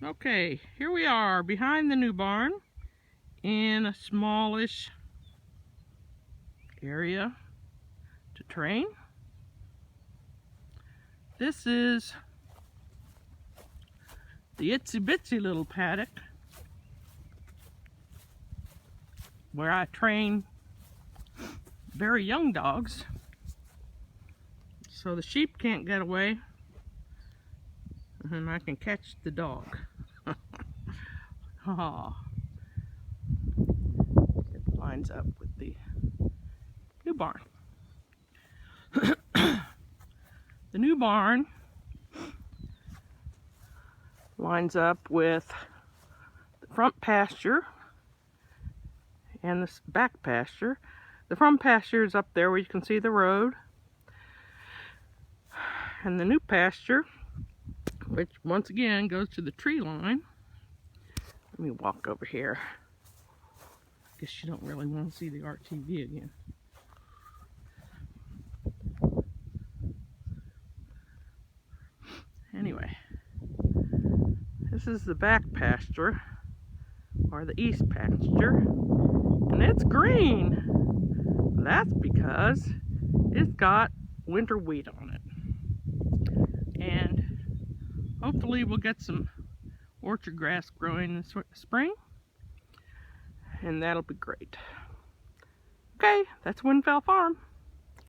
Okay, here we are behind the new barn in a smallish area to train. This is the itsy bitsy little paddock where I train very young dogs so the sheep can't get away and I can catch the dog. Oh, it lines up with the new barn. The new barn lines up with the front pasture and the back pasture. The front pasture is up there where you can see the road. And the new pasture, which once again goes to the tree line. Let me walk over here. I guess you don't really want to see the RTV again. Anyway, this is the back pasture, or the east pasture, and it's green. That's because it's got winter wheat on it. And hopefully we'll get some orchard grass growing this spring, and that'll be great. Okay, that's Windfell Farm.